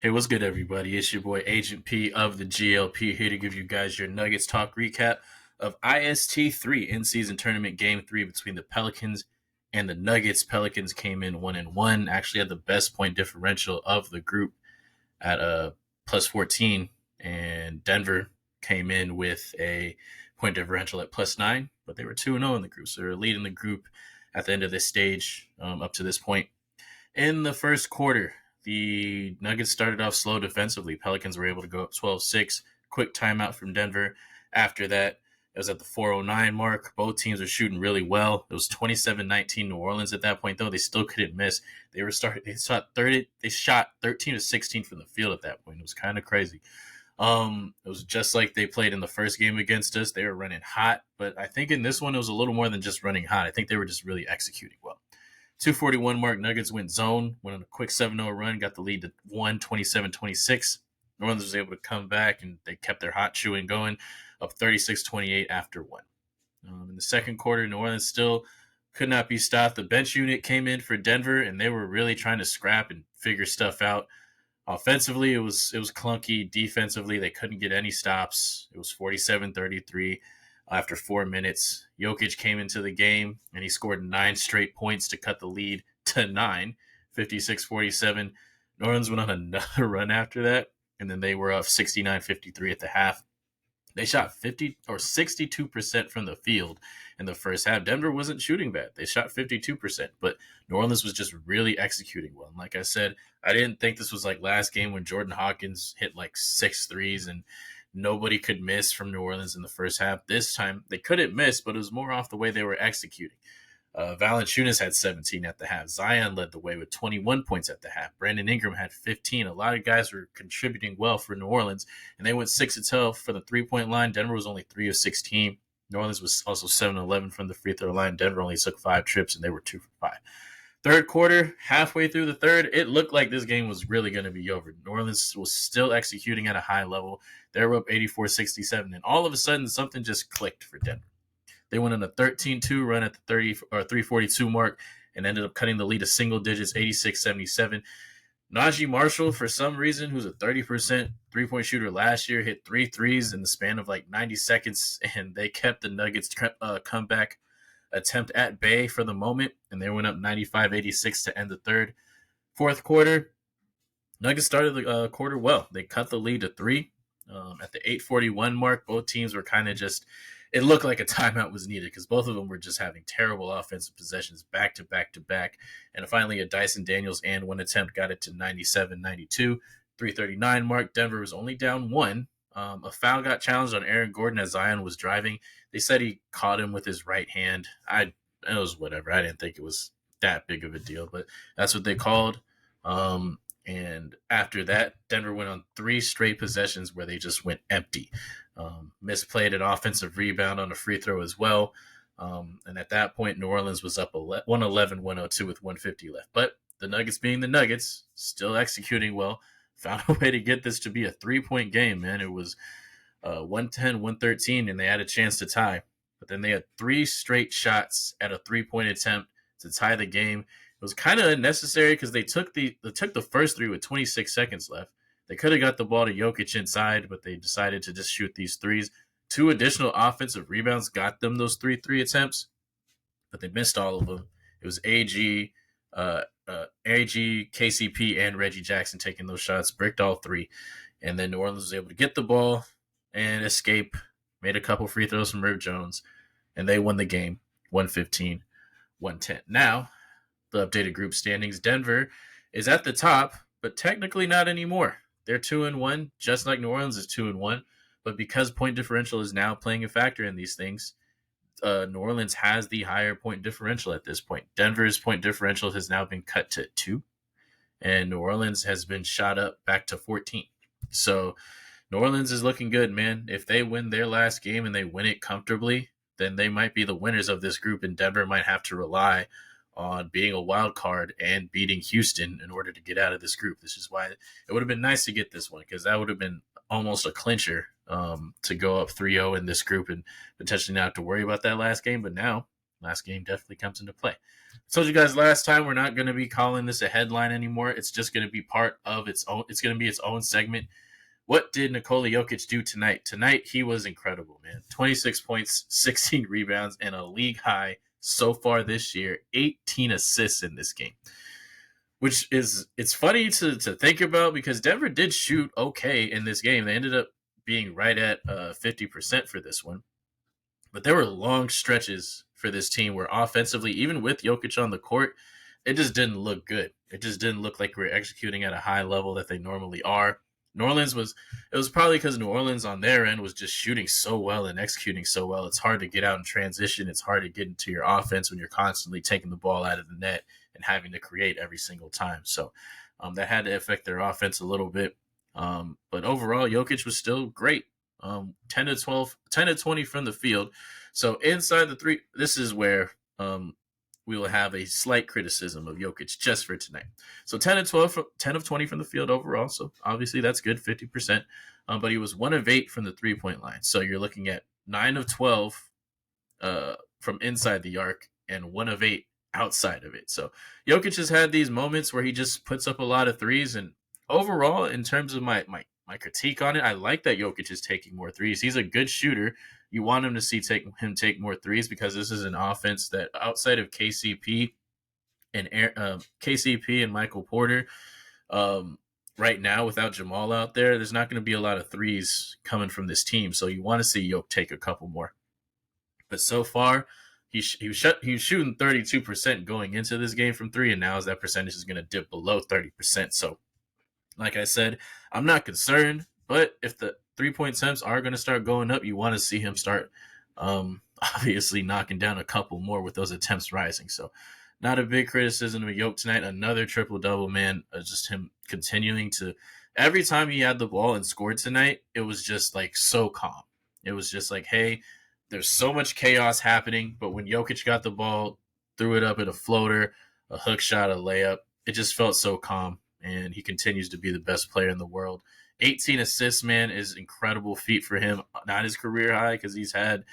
Hey, what's good, everybody? It's your boy Agent P of the GLP here to give you guys your Nuggets talk recap of IST 3 in season tournament game 3 between the Pelicans and the Nuggets. Pelicans came in 1-1, actually had the best point differential of the group at a plus 14, and Denver came in with a point differential at plus 9, but they were 2-0 in the group, so they're leading the group at the end of this stage up to this point. In the first quarter, the Nuggets started off slow defensively. Pelicans were able to go up 12-6. Quick timeout from Denver. After that, it was at the 4:09 mark. Both teams were shooting really well. It was 27-19 New Orleans at that point, though. They still couldn't miss. They shot 13 to 16 from the field at that point. It was kind of crazy. It was just like they played in the first game against us. They were running hot, but I think in this one it was a little more than just running hot. I think they were just really executing well. 2:41 mark, Nuggets went zone, went on a quick 7-0 run, got the lead to 27-26. New Orleans was able to come back, and they kept their hot chewing going, up 36-28 after one. In the second quarter, New Orleans still could not be stopped. The bench unit came in for Denver, and they were really trying to scrap and figure stuff out. Offensively, it was clunky. Defensively, they couldn't get any stops. It was 47-33 after 4 minutes. Jokic came into the game, and he scored 9 straight points to cut the lead to 9, 56-47. New Orleans went on another run after that, and then they were up 69-53 at the half. They shot 62% from the field in the first half. Denver wasn't shooting bad. They shot 52%, but New Orleans was just really executing well. And like I said, I didn't think this was like last game when Jordan Hawkins hit like 6 threes and nobody could miss from New Orleans in the first half. This time they couldn't miss, but it was more off the way they were executing. Valanciunas had 17 at the half. Zion led the way with 21 points at the half. Brandon Ingram had 15. A lot of guys were contributing well for New Orleans, and they went 6-12 for the three-point line. Denver was only 3 of 16. New Orleans was also 7-11 from the free throw line. Denver only took 5 trips, and they were 2 for 5. Third quarter, halfway through the third, it looked like this game was really going to be over. New Orleans was still executing at a high level. They were up 84-67, and all of a sudden, something just clicked for Denver. They went on a 13-2 run at the 3:42 mark and ended up cutting the lead to single digits, 86-77. Najee Marshall, for some reason, who's a 30% three-point shooter last year, hit 3 threes in the span of like 90 seconds, and they kept the Nuggets' comeback attempt at bay for the moment, and they went up 95-86 to end the third. Fourth quarter, Nuggets started the quarter well. They cut the lead to 3. At the 8:41 mark, both teams were kind of just – it looked like a timeout was needed because both of them were just having terrible offensive possessions back to back to back. And finally, a Dyson Daniels and one attempt got it to 97-92. 3:39 mark, Denver was only down 1. A foul got challenged on Aaron Gordon as Zion was driving. They said he caught him with his right hand. It was whatever. I didn't think it was that big of a deal, but that's what they called. And after that, Denver went on 3 straight possessions where they just went empty. Misplayed an offensive rebound on a free throw as well. And at that point, New Orleans was up 111-102 with 150 left. But the Nuggets being the Nuggets, still executing well, found a way to get this to be a 3-point game, man. It was 110-113, and they had a chance to tie. But then they had 3 straight shots at a 3-point attempt to tie the game. It was kind of unnecessary because they took the first 3 with 26 seconds left. They could have got the ball to Jokic inside, but they decided to just shoot these threes. 2 additional offensive rebounds got them those 3 attempts, but they missed all of them. It was AG, KCP, and Reggie Jackson taking those shots, bricked all 3. And then New Orleans was able to get the ball and escape, made a couple free throws from Herb Jones, and they won the game 115-110. Now, the updated group standings, Denver is at the top, but technically not anymore. They're 2-1, just like New Orleans is 2-1. But because point differential is now playing a factor in these things, New Orleans has the higher point differential at this point. Denver's point differential has now been cut to 2, and New Orleans has been shot up back to 14. So New Orleans is looking good, man. If they win their last game and they win it comfortably, then they might be the winners of this group, and Denver might have to rely on being a wild card and beating Houston in order to get out of this group. This is why it would have been nice to get this one, because that would have been almost a clincher to go up 3-0 in this group and potentially not have to worry about that last game. But now last game definitely comes into play. I told you guys last time we're not going to be calling this a headline anymore. It's just going to be part of its own. It's going to be its own segment. What did Nikola Jokic do tonight? Tonight, he was incredible, man. 26 points, 16 rebounds, and a league high so far this year, 18 assists in this game. Which is, it's funny to think about because Denver did shoot okay in this game. They ended up being right at 50% for this one. But there were long stretches for this team where offensively, even with Jokic on the court, it just didn't look good. It just didn't look like we were executing at a high level that they normally are. New Orleans it was probably because New Orleans on their end was just shooting so well and executing so well. It's hard to get out in transition. It's hard to get into your offense when you're constantly taking the ball out of the net and having to create every single time. So that had to affect their offense a little bit. But overall, Jokic was still great. 10 to 20 from the field. So inside the three, this is where we will have a slight criticism of Jokic just for tonight. So 10 of 20 from the field overall. So obviously that's good, 50%. But he was 1 of 8 from the 3-point line. So you're looking at 9 of 12 from inside the arc and 1 of 8 outside of it. So Jokic has had these moments where he just puts up a lot of threes. And overall, in terms of my critique on it, I like that Jokic is taking more threes. He's a good shooter. You want him to see him take more threes because this is an offense that outside of KCP and Michael Porter, right now without Jamal out there, there's not going to be a lot of threes coming from this team. So you want to see Jokic take a couple more. But so far, he was shooting 32% going into this game from three, and now that percentage is going to dip below 30%. So, like I said, I'm not concerned, but if the 3-point attempts are going to start going up, you want to see him start obviously knocking down a couple more with those attempts rising. So not a big criticism of Jokic tonight. Another triple-double, man. Just him continuing to – every time he had the ball and scored tonight, it was just like so calm. It was just like, hey, there's so much chaos happening, but when Jokic got the ball, threw it up at a floater, a hook shot, a layup, it just felt so calm. And he continues to be the best player in the world. 18 assists, man, is incredible feat for him. Not his career high because he's had,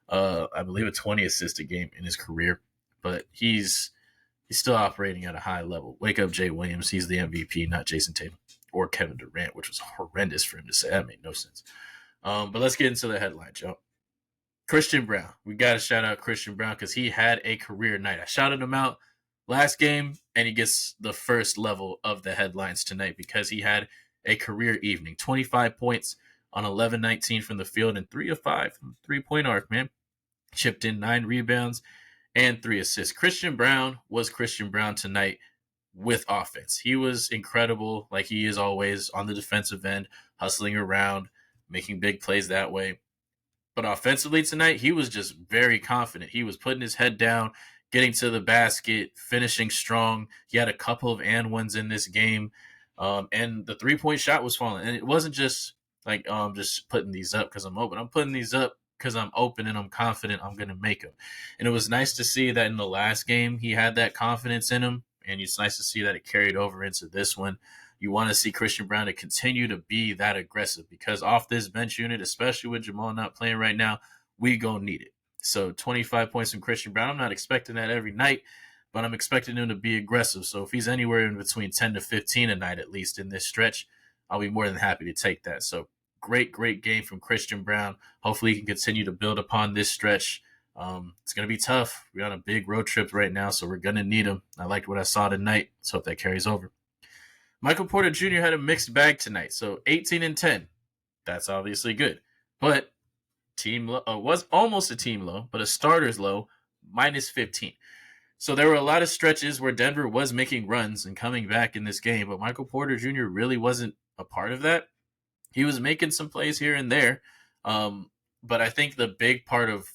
I believe, a 20 assist a game in his career. But he's still operating at a high level. Wake up, Jay Williams. He's the MVP, not Jason Tatum or Kevin Durant, which was horrendous for him to say. That made no sense. But let's get into the headline, Joe. Christian Braun. We got to shout out Christian Braun because he had a career night. I shouted him out last game, and he gets the first level of the headlines tonight because he had a career evening. 25 points on 11-19 from the field and 3 of 5 from the 3-point arc, man. Chipped in 9 rebounds and 3 assists. Christian Braun was Christian Braun tonight with offense. He was incredible, like he is always on the defensive end, hustling around, making big plays that way. But offensively tonight, he was just very confident. He was putting his head down, getting to the basket, finishing strong. He had a couple of and ones in this game. And the 3-point shot was falling. And it wasn't just like, I'm just putting these up because I'm open. I'm putting these up because I'm open and I'm confident I'm going to make them. And it was nice to see that in the last game, he had that confidence in him. And it's nice to see that it carried over into this one. You want to see Christian Braun to continue to be that aggressive because off this bench unit, especially with Jamal not playing right now, we going to need it. So 25 points from Christian Braun. I'm not expecting that every night, but I'm expecting him to be aggressive. So if he's anywhere in between 10 to 15 a night, at least in this stretch, I'll be more than happy to take that. So great game from Christian Braun. Hopefully he can continue to build upon this stretch. It's going to be tough. We're on a big road trip right now, so we're going to need him. I liked what I saw tonight. Let's hope that carries over. Michael Porter Jr. had a mixed bag tonight. So 18 and 10. That's obviously good. But team low was almost a team low, but a starter's low, minus 15. So there were a lot of stretches where Denver was making runs and coming back in this game, but Michael Porter Jr. really wasn't a part of that. He was making some plays here and there, but I think the big part of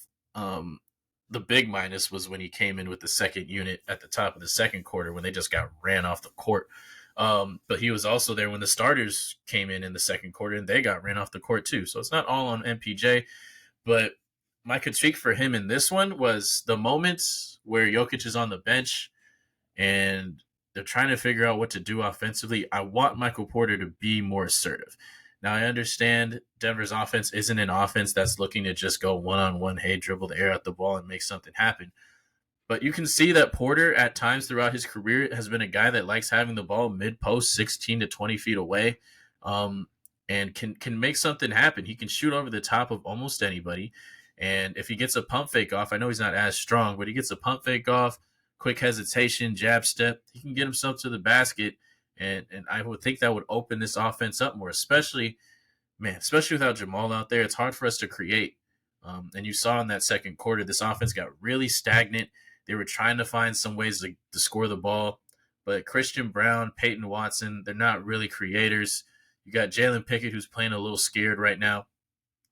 the big minus was when he came in with the second unit at the top of the second quarter when they just got ran off the court. But he was also there when the starters came in the second quarter and they got ran off the court too. So it's not all on MPJ, but my critique for him in this one was the moments where Jokic is on the bench and they're trying to figure out what to do offensively. I want Michael Porter to be more assertive. Now, I understand Denver's offense isn't an offense that's looking to just go one-on-one, hey, dribble the air out the ball and make something happen. But you can see that Porter at times throughout his career has been a guy that likes having the ball mid post, 16 to 20 feet away, um, and can make something happen. He can shoot over the top of almost anybody. And if he gets a pump fake off, I know he's not as strong, but he gets a pump fake off, quick hesitation, jab step, he can get himself to the basket. And I would think that would open this offense up more, especially without Jamal out there. It's hard for us to create. And you saw in that second quarter, this offense got really stagnant. They were trying to find some ways to score the ball. But Christian Brown, Peyton Watson, they're not really creators. You got Jalen Pickett, who's playing a little scared right now.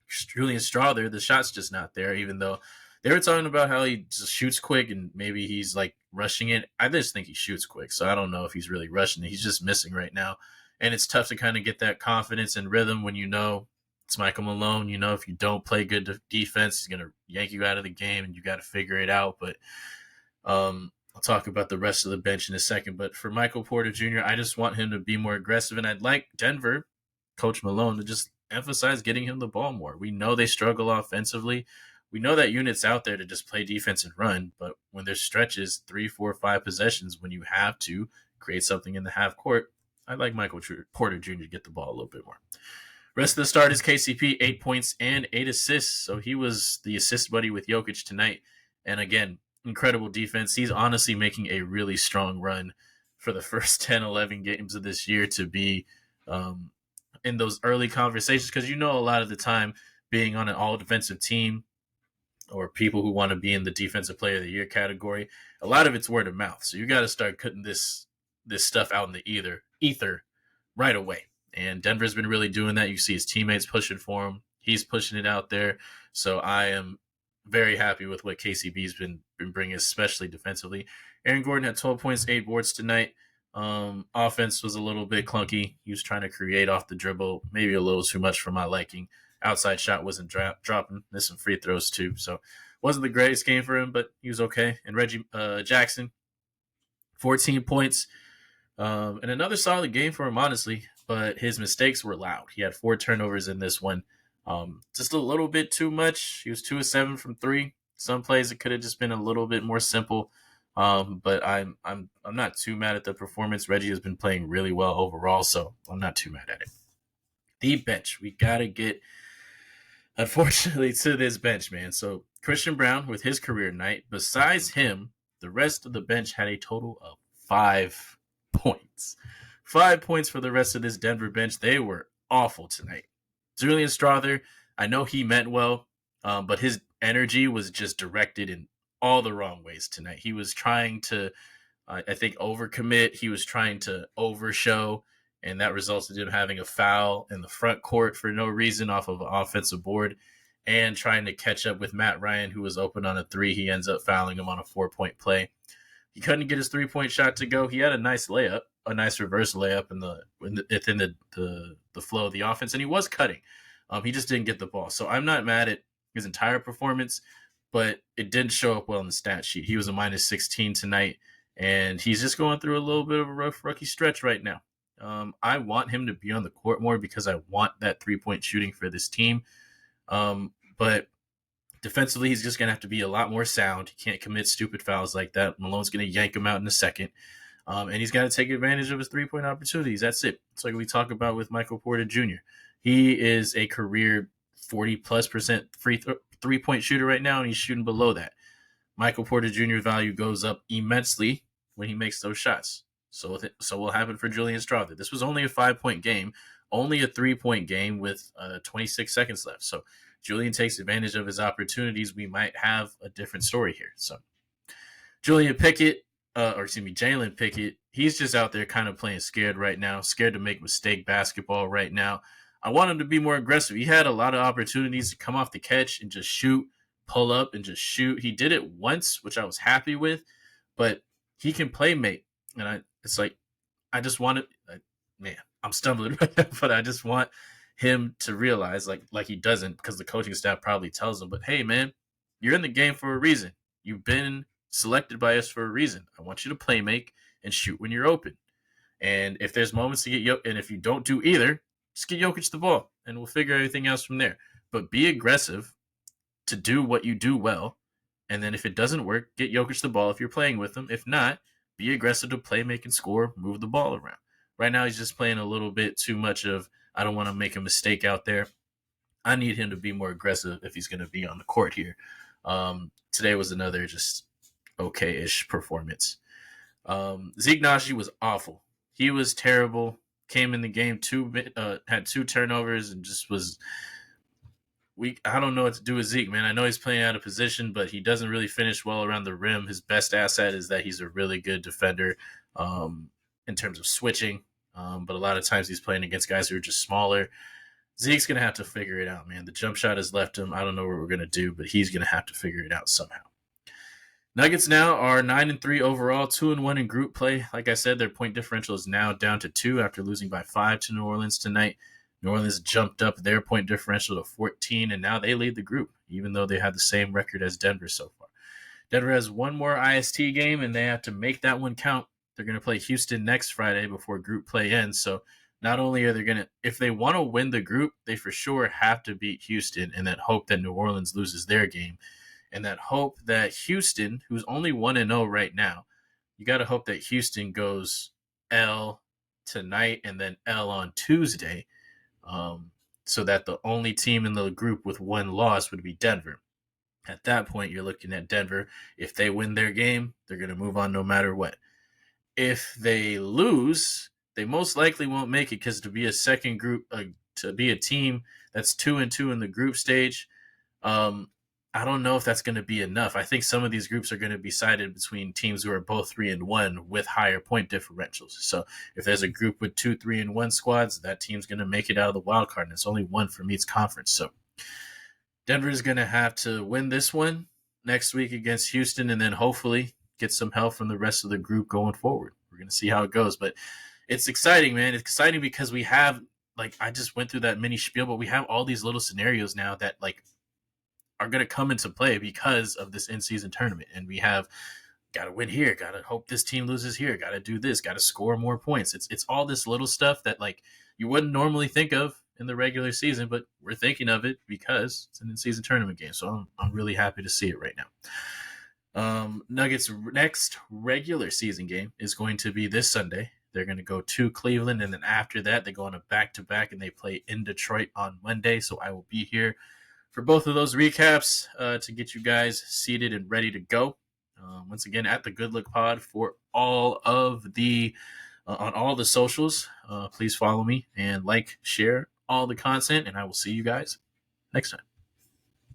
Julian Strawther, the shot's just not there, even though they were talking about how he just shoots quick and maybe he's like rushing it. I just think he shoots quick, so I don't know if he's really rushing it. He's just missing right now. And it's tough to kind of get that confidence and rhythm when you know it's Michael Malone. You know, if you don't play good defense, he's going to yank you out of the game and you got to figure it out. But I'll talk about the rest of the bench in a second. But for Michael Porter Jr., I just want him to be more aggressive. And I'd like Denver, Coach Malone, to just emphasize getting him the ball more. We know they struggle offensively. We know that unit's out there to just play defense and run. But when there's stretches, 3, 4, 5 possessions, when you have to create something in the half court, I'd like Michael Porter Jr. to get the ball a little bit more. Rest of the start is KCP, 8 points and 8 assists. So he was the assist buddy with Jokic tonight. And again, incredible defense. He's honestly making a really strong run for the first 10, 11 games of this year to be in those early conversations. Because you know a lot of the time being on an all-defensive team or people who want to be in the defensive player of the year category, a lot of it's word of mouth. So you got to start putting this stuff out in the ether right away. And Denver's been really doing that. You see his teammates pushing for him. He's pushing it out there. So I am very happy with what KCB's been bringing, especially defensively. Aaron Gordon had 12 points, 8 boards tonight. Offense was a little bit clunky. He was trying to create off the dribble, maybe a little too much for my liking. Outside shot wasn't dropping. There's some free throws too. So wasn't the greatest game for him, but he was okay. And Reggie Jackson, 14 points. And another solid game for him, honestly, but his mistakes were loud. He had 4 turnovers in this one. Just a little bit too much. He was 2 of 7 from 3. Some plays it could have just been a little bit more simple. But I'm not too mad at the performance. Reggie has been playing really well overall, so I'm not too mad at it. The bench, we gotta get, unfortunately, to this bench, man. So Christian Brown with his career night. Besides him, the rest of the bench had a total of 5 points. 5 points for the rest of this Denver bench. They were awful tonight. Julian Strawther, I know he meant well, but his energy was just directed in all the wrong ways tonight. He was trying to, I think, overcommit. He was trying to overshow, and that resulted in him having a foul in the front court for no reason off of an offensive board and trying to catch up with Matt Ryan, who was open on a 3. He ends up fouling him on a 4-point play. He couldn't get his 3-point shot to go. He had a nice layup, a nice reverse layup within the flow of the offense, and he was cutting. He just didn't get the ball. So I'm not mad at his entire performance, but it didn't show up well in the stat sheet. He was a minus 16 tonight, and he's just going through a little bit of a rough rookie stretch right now. I want him to be on the court more because I want that 3-point shooting for this team. But defensively, he's just going to have to be a lot more sound. He can't commit stupid fouls like that. Malone's going to yank him out in a second. And he's got to take advantage of his 3-point opportunities. That's it. It's like we talk about with Michael Porter Jr. He is a career 40+% 3-point shooter right now, and he's shooting below that. Michael Porter Jr. value goes up immensely when he makes those shots. So will happen for Julian Strawther. This was only a 5-point game, only a 3-point game with 26 seconds left. So Julian takes advantage of his opportunities. We might have a different story here. So Jalen Pickett, he's just out there kind of playing scared right now, scared to make mistake basketball right now. I want him to be more aggressive. He had a lot of opportunities to come off the catch and just shoot, pull up and just shoot. He did it once, which I was happy with, but he can play mate. And I just want it. Man, I'm stumbling right now, but I just want him to realize like he doesn't, because the coaching staff probably tells him, but hey, man, you're in the game for a reason. You've been selected by us for a reason. I want you to play make and shoot when you're open. And if there's moments to get and if you don't do either, just get Jokic the ball and we'll figure everything else from there. But be aggressive to do what you do well And then if it doesn't work, get Jokic the ball if you're playing with him. If not, be aggressive to play, make and score, move the ball around. Right now, he's just playing a little bit too much of, I don't want to make a mistake out there. I need him to be more aggressive if he's going to be on the court here. Today was another just okay-ish performance. Zeke Naji was awful. He was terrible. Came in the game had 2 turnovers and just was weak. I don't know what to do with Zeke, man. I know he's playing out of position, but he doesn't really finish well around the rim. His best asset is that he's a really good defender in terms of switching. But a lot of times he's playing against guys who are just smaller. Zeke's going to have to figure it out, man. The jump shot has left him. I don't know what we're going to do, but he's going to have to figure it out somehow. Nuggets now are 9-3 overall, 2-1 in group play. Like I said, their point differential is now down to 2 after losing by 5 to New Orleans tonight. New Orleans jumped up their point differential to 14, and now they lead the group, even though they have the same record as Denver so far. Denver has one more IST game, and they have to make that one count. They're going to play Houston next Friday before group play ends. So not only are they going to, if they want to win the group, they for sure have to beat Houston and then hope that New Orleans loses their game. And that hope that Houston, who's only 1-0 right now, you got to hope that Houston goes L tonight and then L on Tuesday. So that the only team in the group with 1 loss would be Denver. At that point, you're looking at Denver. If they win their game, they're going to move on no matter what. If they lose, they most likely won't make it because to be a second group, to be a team that's 2-2 in the group stage, I don't know if that's going to be enough. I think some of these groups are going to be sided between teams who are both 3-1 with higher point differentials. So if there's a group with 2 3-1 squads, that team's going to make it out of the wild card, and it's only one from each conference. So Denver is going to have to win this one next week against Houston, and then hopefully get some help from the rest of the group going forward. We're going to see how it goes, but it's exciting, man. It's exciting because we have, I just went through that mini spiel, but we have all these little scenarios now that are going to come into play because of this in-season tournament. And we have got to win here, got to hope this team loses here, got to do this, got to score more points. It's all this little stuff that you wouldn't normally think of in the regular season, but we're thinking of it because it's an in-season tournament game. So I'm really happy to see it right now. Nuggets' next regular season game is going to be this Sunday. They're going to go to Cleveland, and then after that, they go on a back-to-back, and they play in Detroit on Monday. So I will be here for both of those recaps to get you guys seated and ready to go. Once again, at the Good Look Pod for all of the on all the socials. Please follow me and share all the content, and I will see you guys next time.